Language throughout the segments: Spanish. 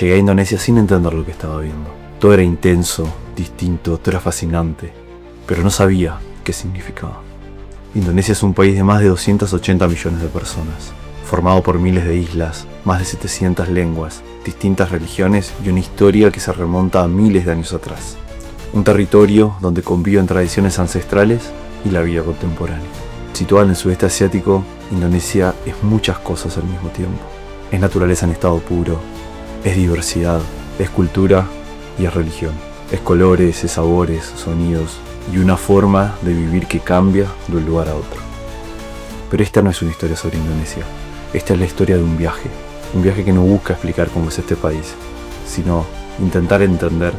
Llegué a Indonesia sin entender lo que estaba viendo. Todo era intenso, distinto, todo era fascinante, pero no sabía qué significaba. Indonesia es un país de más de 280 millones de personas, formado por miles de islas, más de 700 lenguas, distintas religiones y una historia que se remonta a miles de años atrás. Un territorio donde conviven tradiciones ancestrales y la vida contemporánea. Situada en el sudeste asiático, Indonesia es muchas cosas al mismo tiempo. Es naturaleza en estado puro, es diversidad, es cultura y es religión. Es colores, es sabores, sonidos y una forma de vivir que cambia de un lugar a otro. Pero esta no es una historia sobre Indonesia. Esta es la historia de un viaje que no busca explicar cómo es este país, sino intentar entender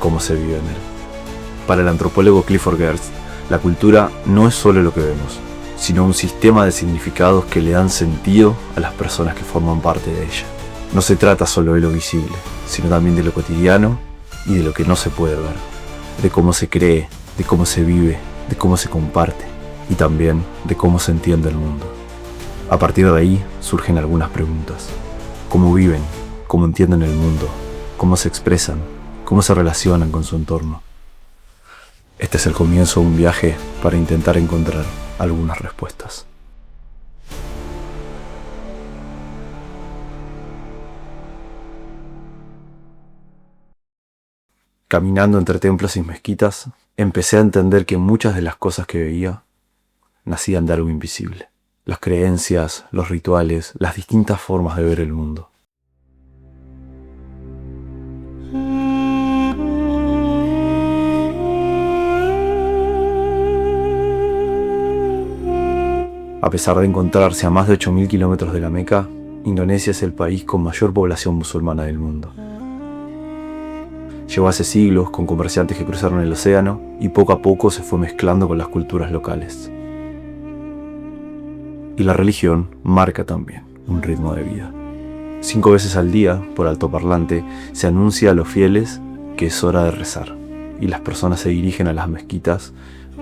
cómo se vive en él. Para el antropólogo Clifford Geertz, la cultura no es solo lo que vemos, sino un sistema de significados que le dan sentido a las personas que forman parte de ella. No se trata solo de lo visible, sino también de lo cotidiano y de lo que no se puede ver, de cómo se cree, de cómo se vive, de cómo se comparte y también de cómo se entiende el mundo. A partir de ahí surgen algunas preguntas. ¿Cómo viven? ¿Cómo entienden el mundo? ¿Cómo se expresan? ¿Cómo se relacionan con su entorno? Este es el comienzo de un viaje para intentar encontrar algunas respuestas. Caminando entre templos y mezquitas, empecé a entender que muchas de las cosas que veía nacían de algo invisible. Las creencias, los rituales, las distintas formas de ver el mundo. A pesar de encontrarse a más de 8.000 kilómetros de la Meca, Indonesia es el país con mayor población musulmana del mundo. Llegó hace siglos con comerciantes que cruzaron el océano y poco a poco se fue mezclando con las culturas locales. Y la religión marca también un ritmo de vida. 5 veces al día, por altoparlante, se anuncia a los fieles que es hora de rezar, y las personas se dirigen a las mezquitas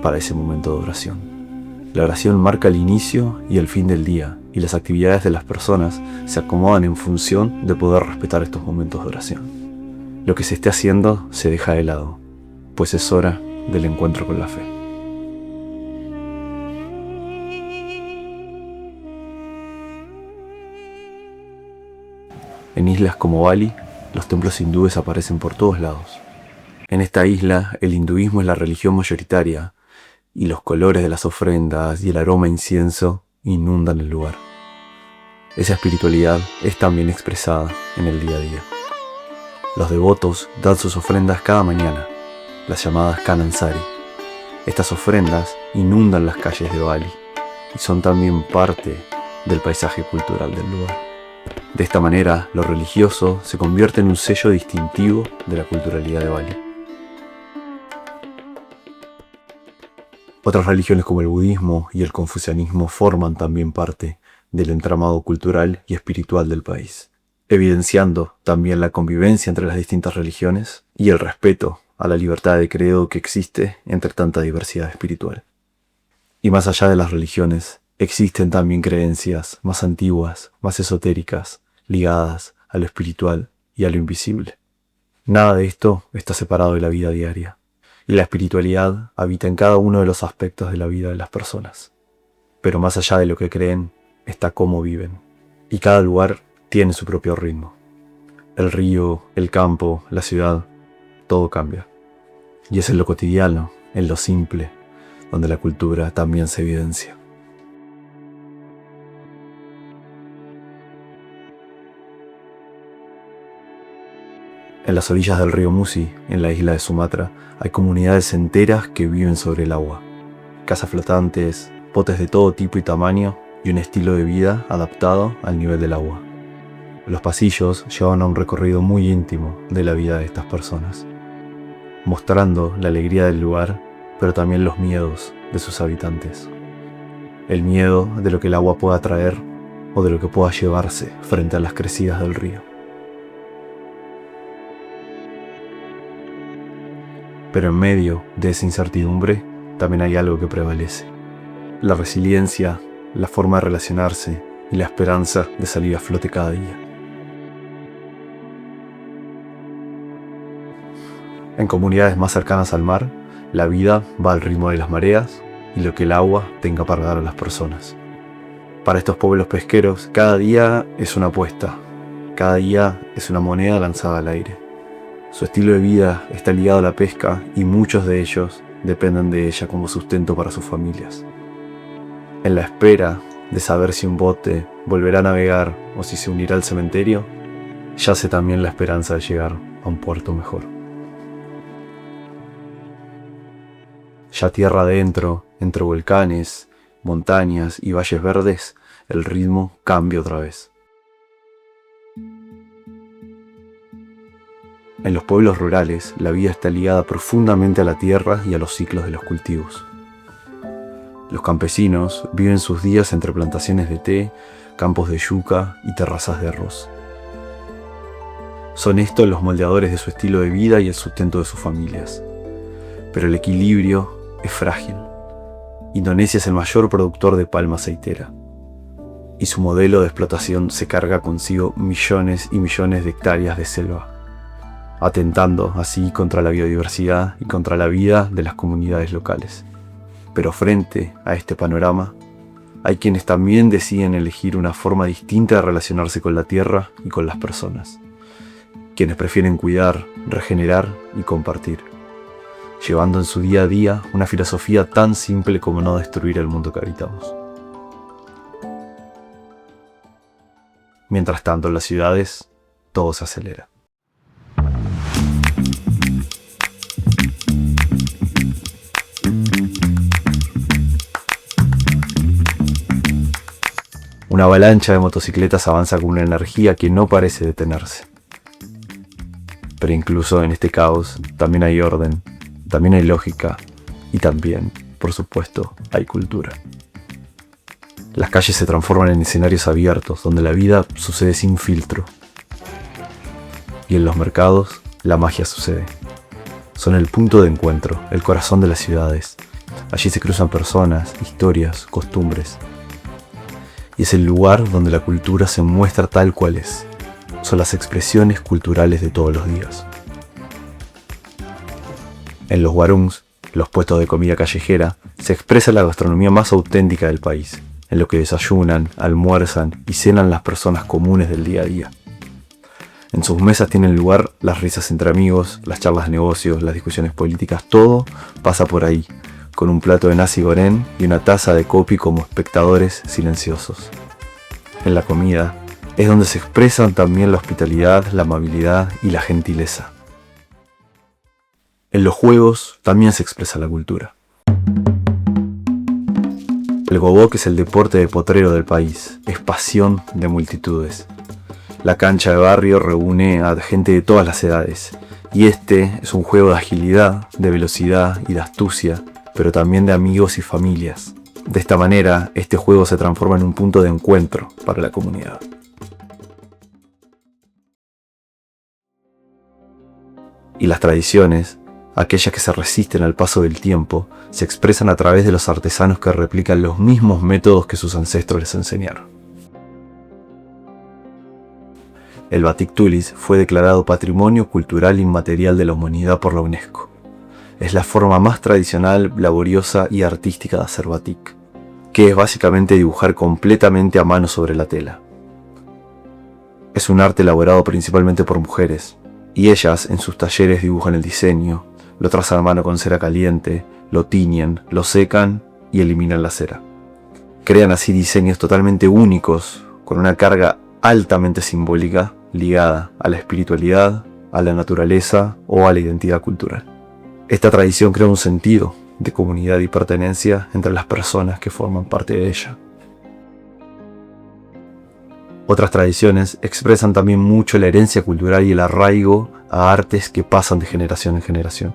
para ese momento de oración. La oración marca el inicio y el fin del día, y las actividades de las personas se acomodan en función de poder respetar estos momentos de oración. Lo que se esté haciendo se deja de lado, pues es hora del encuentro con la fe. En islas como Bali, los templos hindúes aparecen por todos lados. En esta isla, el hinduismo es la religión mayoritaria, y los colores de las ofrendas y el aroma a incienso inundan el lugar. Esa espiritualidad es también expresada en el día a día. Los devotos dan sus ofrendas cada mañana, las llamadas Kanan Sari. Estas ofrendas inundan las calles de Bali y son también parte del paisaje cultural del lugar. De esta manera, lo religioso se convierte en un sello distintivo de la culturalidad de Bali. Otras religiones como el budismo y el confucianismo forman también parte del entramado cultural y espiritual del país, evidenciando también la convivencia entre las distintas religiones y el respeto a la libertad de credo que existe entre tanta diversidad espiritual. Y más allá de las religiones, existen también creencias más antiguas, más esotéricas, ligadas a lo espiritual y a lo invisible. Nada de esto está separado de la vida diaria, y la espiritualidad habita en cada uno de los aspectos de la vida de las personas. Pero más allá de lo que creen, está cómo viven, y cada lugar tiene su propio ritmo. El río, el campo, la ciudad, todo cambia. Y es en lo cotidiano, en lo simple, donde la cultura también se evidencia. En las orillas del río Musi, en la isla de Sumatra, hay comunidades enteras que viven sobre el agua. Casas flotantes, botes de todo tipo y tamaño y un estilo de vida adaptado al nivel del agua. Los pasillos llevan a un recorrido muy íntimo de la vida de estas personas, mostrando la alegría del lugar, pero también los miedos de sus habitantes. El miedo de lo que el agua pueda traer o de lo que pueda llevarse frente a las crecidas del río. Pero en medio de esa incertidumbre también hay algo que prevalece: la resiliencia, la forma de relacionarse y la esperanza de salir a flote cada día. En comunidades más cercanas al mar, la vida va al ritmo de las mareas y lo que el agua tenga para dar a las personas. Para estos pueblos pesqueros, cada día es una apuesta, cada día es una moneda lanzada al aire. Su estilo de vida está ligado a la pesca y muchos de ellos dependen de ella como sustento para sus familias. En la espera de saber si un bote volverá a navegar o si se unirá al cementerio, yace también la esperanza de llegar a un puerto mejor. Ya tierra adentro, entre volcanes, montañas y valles verdes, el ritmo cambia otra vez. En los pueblos rurales, la vida está ligada profundamente a la tierra y a los ciclos de los cultivos. Los campesinos viven sus días entre plantaciones de té, campos de yuca y terrazas de arroz. Son estos los moldeadores de su estilo de vida y el sustento de sus familias. Pero el equilibrio es frágil. Indonesia es el mayor productor de palma aceitera, y su modelo de explotación se carga consigo millones y millones de hectáreas de selva, atentando así contra la biodiversidad y contra la vida de las comunidades locales. Pero frente a este panorama, hay quienes también deciden elegir una forma distinta de relacionarse con la tierra y con las personas, quienes prefieren cuidar, regenerar y compartir, llevando en su día a día una filosofía tan simple como no destruir el mundo que habitamos. Mientras tanto, en las ciudades, todo se acelera. Una avalancha de motocicletas avanza con una energía que no parece detenerse. Pero incluso en este caos también hay orden, también hay lógica y también, por supuesto, hay cultura. Las calles se transforman en escenarios abiertos donde la vida sucede sin filtro. Y en los mercados, la magia sucede. Son el punto de encuentro, el corazón de las ciudades. Allí se cruzan personas, historias, costumbres. Y es el lugar donde la cultura se muestra tal cual es. Son las expresiones culturales de todos los días. En los warungs, los puestos de comida callejera, se expresa la gastronomía más auténtica del país, en lo que desayunan, almuerzan y cenan las personas comunes del día a día. En sus mesas tienen lugar las risas entre amigos, las charlas de negocios, las discusiones políticas, todo pasa por ahí, con un plato de nasi goreng y una taza de kopi como espectadores silenciosos. En la comida es donde se expresan también la hospitalidad, la amabilidad y la gentileza. En los juegos también se expresa la cultura. El gobok es el deporte de potrero del país, es pasión de multitudes. La cancha de barrio reúne a gente de todas las edades, y este es un juego de agilidad, de velocidad y de astucia, pero también de amigos y familias. De esta manera, este juego se transforma en un punto de encuentro para la comunidad. Y las tradiciones, aquellas que se resisten al paso del tiempo, se expresan a través de los artesanos que replican los mismos métodos que sus ancestros les enseñaron. El batik tulis fue declarado Patrimonio Cultural Inmaterial de la Humanidad por la UNESCO. Es la forma más tradicional, laboriosa y artística de hacer batik, que es básicamente dibujar completamente a mano sobre la tela. Es un arte elaborado principalmente por mujeres, y ellas en sus talleres dibujan el diseño, lo trazan a mano con cera caliente, lo tiñen, lo secan y eliminan la cera. Crean así diseños totalmente únicos, con una carga altamente simbólica ligada a la espiritualidad, a la naturaleza o a la identidad cultural. Esta tradición crea un sentido de comunidad y pertenencia entre las personas que forman parte de ella. Otras tradiciones expresan también mucho la herencia cultural y el arraigo a artes que pasan de generación en generación.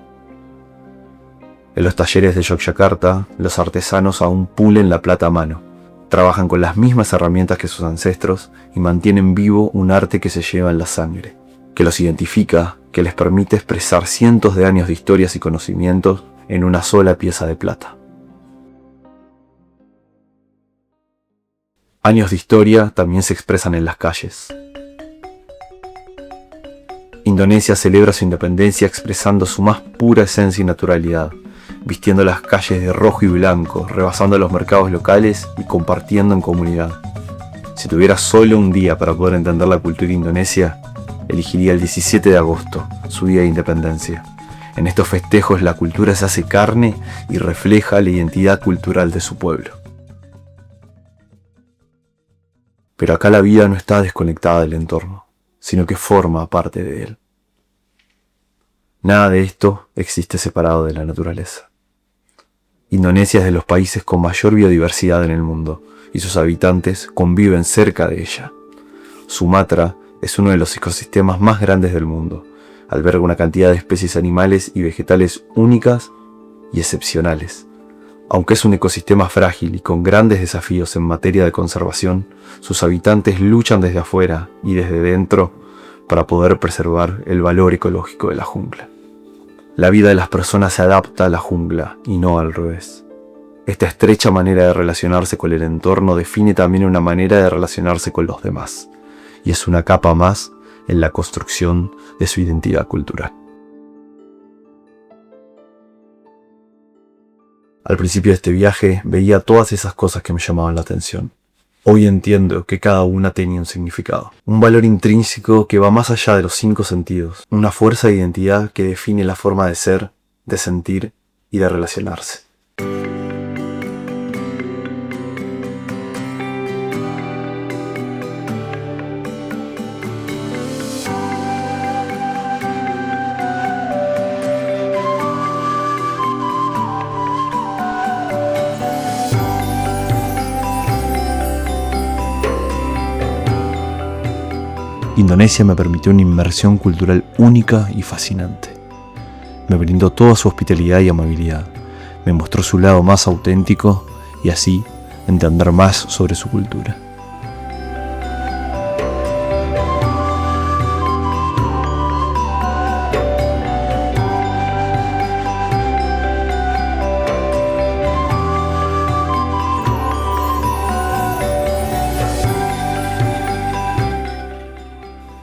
En los talleres de Yogyakarta, los artesanos aún pulen la plata a mano, trabajan con las mismas herramientas que sus ancestros y mantienen vivo un arte que se lleva en la sangre, que los identifica, que les permite expresar cientos de años de historias y conocimientos en una sola pieza de plata. Años de historia también se expresan en las calles. Indonesia celebra su independencia expresando su más pura esencia y naturalidad, vistiendo las calles de rojo y blanco, rebasando los mercados locales y compartiendo en comunidad. Si tuviera solo un día para poder entender la cultura indonesia, elegiría el 17 de agosto, su día de independencia. En estos festejos la cultura se hace carne y refleja la identidad cultural de su pueblo. Pero acá la vida no está desconectada del entorno, sino que forma parte de él. Nada de esto existe separado de la naturaleza. Indonesia es de los países con mayor biodiversidad en el mundo, y sus habitantes conviven cerca de ella. Sumatra es uno de los ecosistemas más grandes del mundo. Alberga una cantidad de especies animales y vegetales únicas y excepcionales. Aunque es un ecosistema frágil y con grandes desafíos en materia de conservación, sus habitantes luchan desde afuera y desde dentro para poder preservar el valor ecológico de la jungla. La vida de las personas se adapta a la jungla y no al revés. Esta estrecha manera de relacionarse con el entorno define también una manera de relacionarse con los demás, y es una capa más en la construcción de su identidad cultural. Al principio de este viaje veía todas esas cosas que me llamaban la atención. Hoy entiendo que cada una tenía un significado, un valor intrínseco que va más allá de los 5 sentidos, una fuerza de identidad que define la forma de ser, de sentir y de relacionarse. Indonesia me permitió una inmersión cultural única y fascinante. Me brindó toda su hospitalidad y amabilidad, me mostró su lado más auténtico y así entender más sobre su cultura.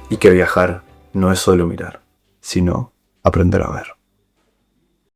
Y que viajar no es solo mirar, sino aprender a ver.